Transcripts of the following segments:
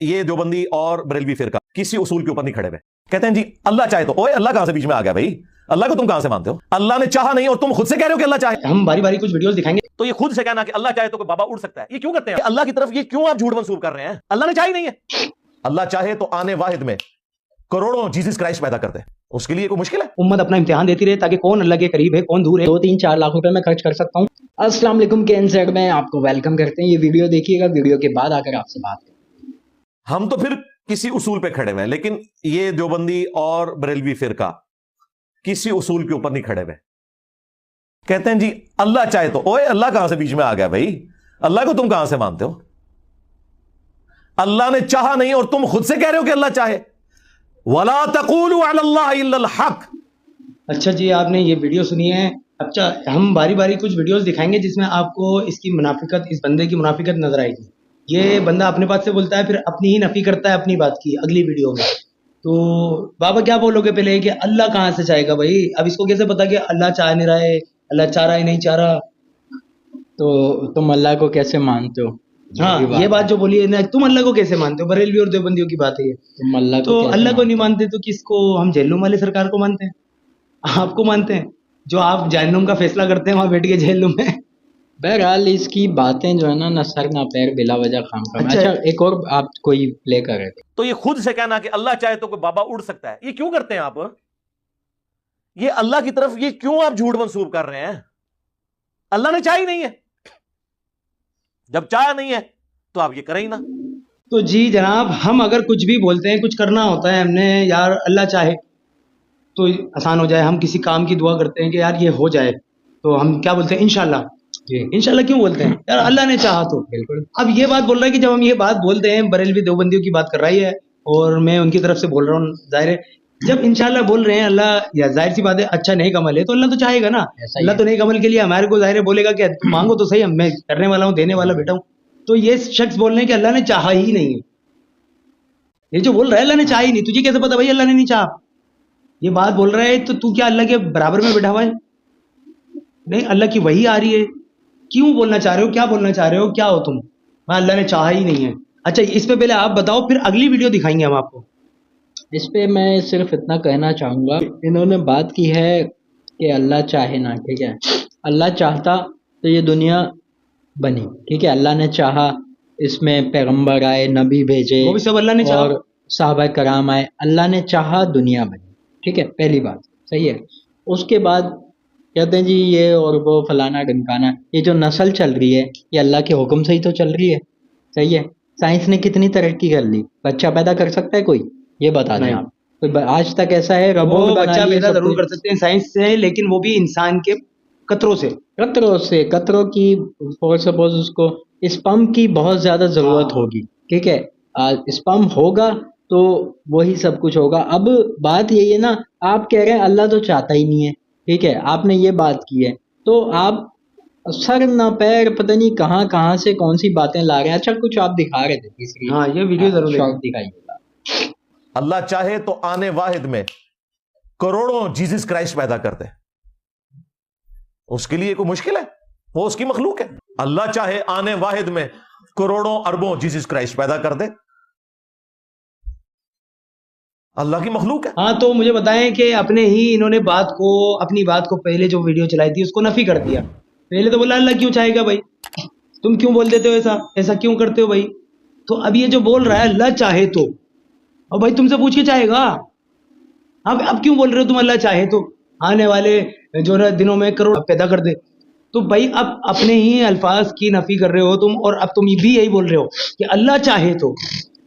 یہ دیوبندی اور بریلوی فرقہ کسی اصول کے اوپر نہیں کھڑے ہوئے. کہتے ہیں جی اللہ چاہے تو. اوے اللہ کہاں سے بیچ میں آ گیا بھائی؟ اللہ کو تم کہاں سے مانتے ہو؟ اللہ نے چاہا نہیں اور تم خود سے کہہ رہے ہو کہ اللہ چاہے. ہم باری باری کچھ ویڈیوز دکھائیں گے تو یہ خود سے کہنا کہ اللہ چاہے تو بابا اڑ سکتا ہے، یہ کیوں کرتے ہیں؟ اللہ کی طرف یہ کیوں آپ جھوٹ منسوب کر رہے ہیں؟ اللہ نے چاہا ہی نہیں ہے. اللہ چاہے تو آنے واحد میں کروڑوں جیسس کرائسٹ پیدا کرتے ہیں. اس کے لیے کوئی مشکل ہے؟ امت اپنا امتحان دیتی رہے تاکہ کون اللہ کے قریب ہے کون دور ہے. 2-3-4 لاکھ روپے میں خرچ کر سکتا ہوں. السلام علیکم KNZ میں آپ کو ویلکم کرتے ہیں. یہ ویڈیو دیکھیے گا، ویڈیو کے بعد آ کر آپ سے بات کریں. ہم تو پھر کسی اصول پہ کھڑے ہوئے ہیں، لیکن یہ دیوبندی اور بریلوی فرقہ کسی اصول کے اوپر نہیں کھڑے ہوئے. کہتے ہیں جی اللہ چاہے تو. اوے اللہ کہاں سے بیچ میں آ گیا بھائی؟ اللہ کو تم کہاں سے مانتے ہو؟ اللہ نے چاہا نہیں اور تم خود سے کہہ رہے ہو کہ اللہ چاہے. وَلَا تَقُولُوا عَلَى اللَّهِ إِلَّا الْحَقِّ. اچھا جی، آپ نے یہ ویڈیو سنی ہے. اچھا، ہم باری باری کچھ ویڈیوز دکھائیں گے جس میں آپ کو اس کی منافقت، اس بندے کی منافقت نظر آئے گی. یہ بندہ اپنے بات سے بولتا ہے، پھر اپنی ہی نفی کرتا ہے اپنی بات کی اگلی ویڈیو میں. تو بابا کیا بولو گے پہلے کہ اللہ کہاں سے چاہے گا بھائی؟ اب اس کو کیسے پتا کہ اللہ چاہ نہیں رہا ہے، اللہ چاہ رہا ہے نہیں چاہ رہا؟ تو تم اللہ کو کیسے مانتے ہو؟ ہاں، یہ بات جو بولی ہے نا، تم اللہ کو کیسے مانتے ہو؟ بریلوی اور دیوبندیوں کی بات ہے یہ. تم اللہ تو اللہ کو نہیں مانتے تو کس کو؟ ہم جہنم والے سرکار کو مانتے ہیں، آپ کو مانتے ہیں جو آپ جہنم کا فیصلہ کرتے ہیں وہاں بیٹھ کے جہنم میں. بہرحال اس کی باتیں جو ہے نا، نہ سر نہ پیر، بلا وجہ خام خام. اچھا ایک اور آپ کوئی پلے کر رہے تھے. تو یہ خود سے کہنا کہ اللہ چاہے تو کوئی بابا اڑ سکتا ہے، یہ کیوں کرتے ہیں آپ؟ یہ اللہ کی طرف یہ کیوں آپ جھوٹ منسوب کر رہے ہیں؟ اللہ نے چاہا ہی نہیں ہے. جب چاہا نہیں ہے تو آپ یہ کریں ہی نہ. تو جی جناب، ہم اگر کچھ بھی بولتے ہیں، کچھ کرنا ہوتا ہے ہم نے، یار اللہ چاہے تو آسان ہو جائے. ہم کسی کام کی دعا کرتے ہیں کہ یار یہ ہو جائے، تو ہم کیا بولتے ہیں؟ انشاءاللہ. انشاءاللہ کیوں بولتے ہیں؟ یار اللہ نے چاہا تو. بالکل. اب یہ بات بول رہا ہے کہ جب ہم یہ بات بولتے ہیں، بریلوی دیوبندیوں کی بات کر رہی ہے اور میں ان کی طرف سے بول رہا ہوں، ظاہر ہے جب انشاءاللہ بول رہے ہیں اللہ، یا ظاہر سی بات ہے اچھا نیک عمل ہے تو اللہ تو چاہے گا نا. اللہ تو نیک عمل کے لیے ہمارے کو ظاہر ہے بولے گا کہ مانگو تو صحیح، میں کرنے والا ہوں، دینے والا بیٹا ہوں. تو یہ شخص بول رہے ہیں کہ اللہ نے چاہا ہی نہیں ہے. یہ جو بول رہا ہے اللہ نے چاہا ہی نہیں، تجھے کیسے پتا بھائی اللہ نے نہیں چاہا؟ یہ بات بول رہا ہے تو کیا اللہ کے برابر میں بیٹھا ہوا ہے؟ نہیں، اللہ کی وحی آ رہی ہے. کیوں بولنا چاہ رہے ہو؟ کیا بولنا چاہ رہے ہو؟ کیا ہو تم؟ اللہ نے چاہا ہی نہیں ہے. اچھا اس پہ پہلے آپ بتاؤ، پھر اگلی ویڈیو دکھائیں گے ہم آپ کو. اس پہ میں صرف اتنا کہنا چاہوں گا، انہوں نے بات کی ہے کہ اللہ چاہے نا، ٹھیک ہے. اللہ چاہتا تو یہ دنیا بنی، ٹھیک ہے. اللہ نے چاہا اس میں پیغمبر آئے، نبی بھیجے، وہ بھی سب اللہ نے چاہا، اور صحابہ کرام آئے. اللہ نے چاہا دنیا بنی، ٹھیک ہے. پہلی بات صحیح ہے. اس کے بعد کہتے ہیں جی یہ اور وہ فلانا ڈھمکانا، یہ جو نسل چل رہی ہے یہ اللہ کے حکم سے ہی تو چل رہی ہے. صحیح ہے. سائنس نے کتنی ترقی کر لی، بچہ پیدا کر سکتا ہے کوئی؟ یہ بتا دیں آپ. آج تک ایسا ہے ربوں وہ بچہ پیدا ضرور کر سکتے ہیں سائنس سے، لیکن وہ بھی انسان کے قطروں سے، قطروں کی. فور سپوز اس کو اسپم کی بہت زیادہ ضرورت ہوگی، ٹھیک ہے. اسپم ہوگا تو وہی سب کچھ ہوگا. اب بات یہی ہے نا، آپ کہہ رہے ہیں اللہ تو چاہتا ہی نہیں ہے، ٹھیک ہے. آپ نے یہ بات کی ہے تو آپ سر نہ پیر پتہ نہیں کہاں کہاں سے کون سی باتیں لا رہے ہیں. اچھا کچھ آپ دکھا رہے تھے تیسری. ہاں یہ ویڈیو ضرور شارٹ دکھائیے گا. اللہ چاہے تو آنے واحد میں کروڑوں جیسس کرائسٹ پیدا کرتے. اس کے لیے کوئی مشکل ہے؟ وہ اس کی مخلوق ہے. اللہ چاہے آنے واحد میں کروڑوں اربوں جیسس کرائسٹ پیدا کر دے. اللہ کی مخلوق ہے. ہاں تو مجھے بتائیں کہ اپنے ہی انہوں نے اپنی بات کو پہلے جو ویڈیو چلائی تھی اس کو نفی کر دیا. پہلے تو بولا اللہ کیوں چاہے گا بھائی، تم کیوں بول دیتے ہو ایسا کیوں کرتے ہو بھائی؟ تو اب یہ جو بول رہا ہے اللہ چاہے تو، اور بھائی تم سے پوچھ کے چاہے گا. اب کیوں بول رہے ہو تم اللہ چاہے تو آنے والے جو نا دنوں میں کروڑ پیدا کر دے؟ تو بھائی اب اپنے ہی الفاظ کی نفی کر رہے ہو تم، اور اب تم بھی یہی بول رہے ہو کہ اللہ چاہے تو.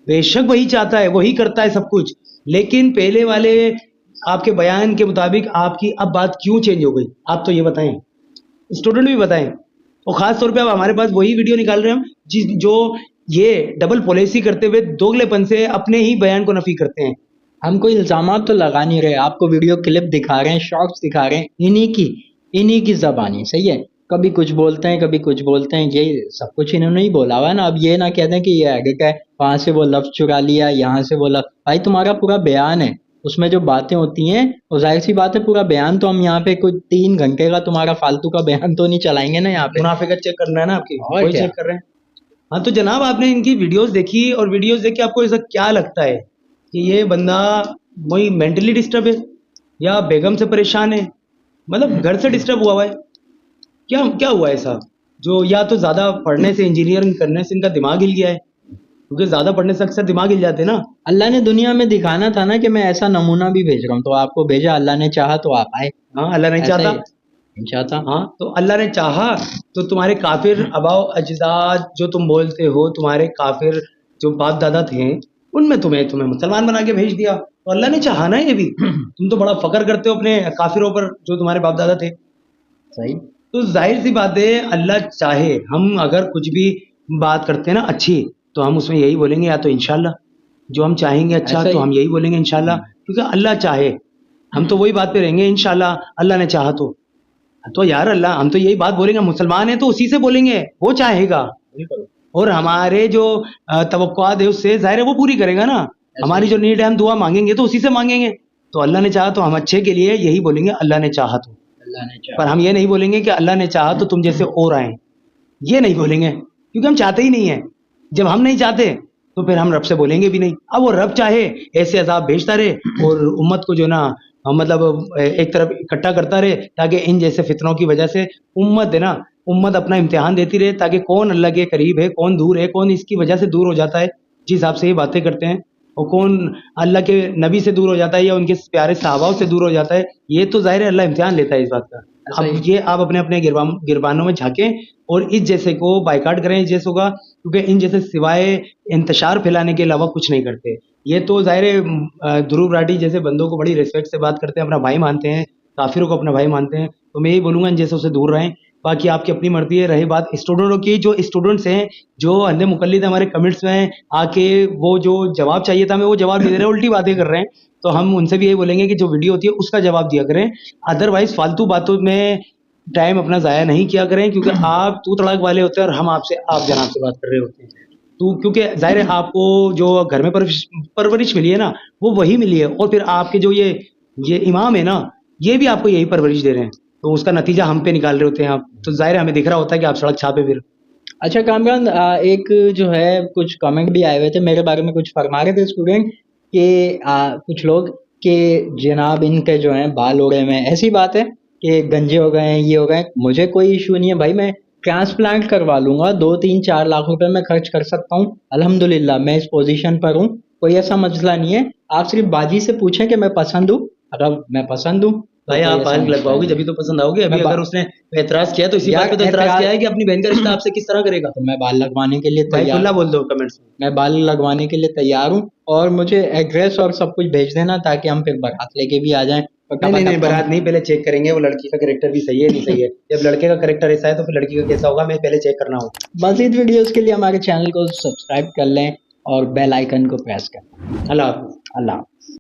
بے شک وہی چاہتا ہے، وہی کرتا ہے سب کچھ، لیکن پہلے والے آپ کے بیان کے مطابق آپ کی اب بات کیوں چینج ہو گئی؟ آپ تو یہ بتائیں، اسٹوڈنٹ بھی بتائیں. اور خاص طور پہ اب ہمارے پاس وہی ویڈیو نکال رہے ہیں ہم جو یہ ڈبل پالیسی کرتے ہوئے دوگلے پن سے اپنے ہی بیان کو نفی کرتے ہیں. ہم کوئی الزامات تو لگا نہیں رہے، آپ کو ویڈیو کلپ دکھا رہے ہیں، شارٹس دکھا رہے ہیں، انہی کی زبانی. صحیح ہے. کبھی کچھ بولتے ہیں کبھی کچھ بولتے ہیں، یہ سب کچھ انہوں نے ہی بولا ہوا ہے نا. اب یہ نہ کہتے ہیں کہ یہ ایڈٹ ہے، وہاں سے وہ لفظ چرا لیا، یہاں سے وہ لفظ. بھائی تمہارا پورا بیان ہے، اس میں جو باتیں ہوتی ہیں وہ ظاہر سی بات ہے پورا بیان تو ہم یہاں پہ کوئی 3 گھنٹے کا تمہارا فالتو کا بیان تو نہیں چلائیں گے نا یہاں پہ. منافقت چیک کرنا ہے نا آپ کی، وہی چیک کر رہے ہیں. ہاں تو جناب آپ نے ان کی ویڈیوز دیکھی اور ویڈیوز دیکھ کے آپ کو ایسا کیا لگتا ہے کہ یہ بندہ وہی مینٹلی ڈسٹرب ہے یا بیگم سے پریشان ہے, مطلب گھر سے ڈسٹرب ہوا ہے, کیا ہوا ہے ایسا جو, یا تو زیادہ پڑھنے سے انجینئرنگ کرنے سے ان کا دماغ ہل گیا ہے, کیونکہ زیادہ پڑھنے سے اکثر دماغ ہل جاتے ہیں نا. اللہ نے دنیا میں دکھانا تھا نا کہ میں ایسا نمونہ بھی بھیج رہا ہوں, تو آپ کو بھیجا, اللہ نے چاہا تو آپ آئے. ہاں اللہ نہیں چاہتا, نہیں چاہتا. ہاں تو اللہ نے چاہا تو تمہارے کافر آباء و اجداد جو تم بولتے ہو, تمہارے کافر جو باپ دادا تھے, ان میں تمہیں مسلمان بنا کے بھیج دیا. تو اللہ نے چاہا نا یہ بھی. تم تو بڑا فخر کرتے ہو اپنے کافروں پر جو تمہارے باپ دادا تھے. صحیح. تو ظاہر سی بات ہے اللہ چاہے, ہم اگر کچھ بھی بات کرتے ہیں نا اچھی, تو ہم اس میں یہی بولیں گے یا تو انشاءاللہ, جو ہم چاہیں گے اچھا تو ہم یہی بولیں گے انشاءاللہ, کیونکہ اللہ چاہے. ہم تو وہی بات پہ رہیں گے انشاءاللہ, اللہ نے چاہا تو یار اللہ, ہم تو یہی بات بولیں گے, مسلمان ہیں تو اسی سے بولیں گے, وہ چاہے گا, اور ہمارے جو توقعات ہے اس سے ظاہر ہے وہ پوری کرے گا نا. ہماری جو نیڈ ہے ہم دعا مانگیں گے تو اسی سے مانگیں گے. تو اللہ نے چاہا تو ہم اچھے کے لیے یہی بولیں گے اللہ نے چاہا تو. پر ہم یہ نہیں بولیں گے کہ اللہ نے چاہا تو تم جیسے اور آئیں, یہ نہیں بولیں گے, کیونکہ ہم چاہتے ہی نہیں ہیں. جب ہم نہیں چاہتے تو پھر ہم رب سے بولیں گے بھی نہیں. اب وہ رب چاہے ایسے عذاب بھیجتا رہے اور امت کو جو نا مطلب ایک طرف اکٹھا کرتا رہے, تاکہ ان جیسے فتنوں کی وجہ سے امت ہے نا, امت اپنا امتحان دیتی رہے, تاکہ کون اللہ کے قریب ہے, کون دور ہے, کون اس کی وجہ سے دور ہو جاتا ہے جس حساب سے یہ باتیں کرتے ہیں, اور کون اللہ کے نبی سے دور ہو جاتا ہے یا ان کے پیارے صحابہ سے دور ہو جاتا ہے. یہ تو ظاہر ہے اللہ امتحان لیتا ہے اس بات کا. اب یہ آپ اپنے اپنے گربانوں میں جھانکیں اور اس جیسے کو بائیکاٹ کریں, اس جیسے کا, کیونکہ ان جیسے سوائے انتشار پھیلانے کے علاوہ کچھ نہیں کرتے. یہ تو ظاہر ہے دھروب راٹھی جیسے بندوں کو بڑی ریسپیکٹ سے بات کرتے ہیں, اپنا بھائی مانتے ہیں, کافروں کو اپنا بھائی مانتے ہیں. تو میں یہی بولوں گا ان جیسے سے دور رہیں. باقی آپ کی اپنی مرضی ہے. رہی بات اسٹوڈنٹوں کی, جو اسٹوڈنٹس ہیں جو اندھے مقلد ہمارے کمنٹس میں آ کے وہ جو جواب چاہیے تھا ہمیں وہ جواب دے دے رہے ہیں, الٹی باتیں کر رہے ہیں, تو ہم ان سے بھی یہی بولیں گے کہ جو ویڈیو ہوتی ہے اس کا جواب دیا کریں. ادروائز فالتو باتوں میں ٹائم اپنا ضائع نہیں کیا کریں, کیونکہ آپ تو تڑاک والے ہوتے ہیں اور ہم آپ جناب سے بات کر رہے ہوتے ہیں. تو کیونکہ ظاہر ہے آپ کو جو گھر میں پرورش ملی ہے نا وہ وہی ملی ہے, اور پھر آپ کے جو یہ امام ہے نا یہ بھی آپ کو یہی پرورش دے رہے ہیں, تو اس کا نتیجہ ہم پہ نکال رہے ہوتے ہیں آپ. تو ظاہر ہے ہمیں دکھ رہا ہوتا ہے کہ آپ سڑک چھاپے پھر. اچھا کامران, ایک جو ہے کچھ کامنٹ بھی آئے ہوئے تھے میرے بارے میں, کچھ فرما رہے تھے اسٹوڈنٹ کہ کچھ لوگ کہ جناب ان کے جو ہیں بال اڑے ہوئے ہیں, ایسی بات ہے کہ گنجے ہو گئے ہیں, یہ ہو گئے ہیں. مجھے کوئی ایشو نہیں ہے بھائی, میں ٹرانسپلانٹ کروا لوں گا, 2-3-4 لاکھ روپے میں خرچ کر سکتا ہوں. الحمدللہ میں اس پوزیشن پر ہوں, کوئی ایسا مسئلہ نہیں ہے. آپ صرف باجی سے پوچھیں کہ میں پسند ہوں, اگر میں پسند ہوں بھائی آپ بال لگواؤ گے جبھی تو پسند آؤ گے. ابھی اگر اس نے اعتراض کیا تو اسی بات پہ تو اعتراض کیا ہے کہ اپنی بہن کا رشتہ آپ سے کس طرح کرے گا. تو میں بال لگوانے کے لیے تیار, اللہ بول دو کمنٹس میں, میں بال لگوانے کے لیے تیار ہوں, اور مجھے ایڈریس اور سب کچھ بھیج دینا تاکہ ہم پھر بارات لے کے بھی آ جائیں. نہیں بارات نہیں, پہلے چیک کریں گے وہ لڑکی کا کریکٹر بھی صحیح ہے نہیں صحیح ہے. جب لڑکے کا کریکٹر ایسا ہے تو پھر لڑکی کا کیسا ہوگا, میں پہلے چیک کرنا ہوگا. مزید ویڈیوز کے لیے ہمارے چینل کو سبسکرائب کر لیں اور بیل آئیکن کو پریس کریں. اللہ حافظ. اللہ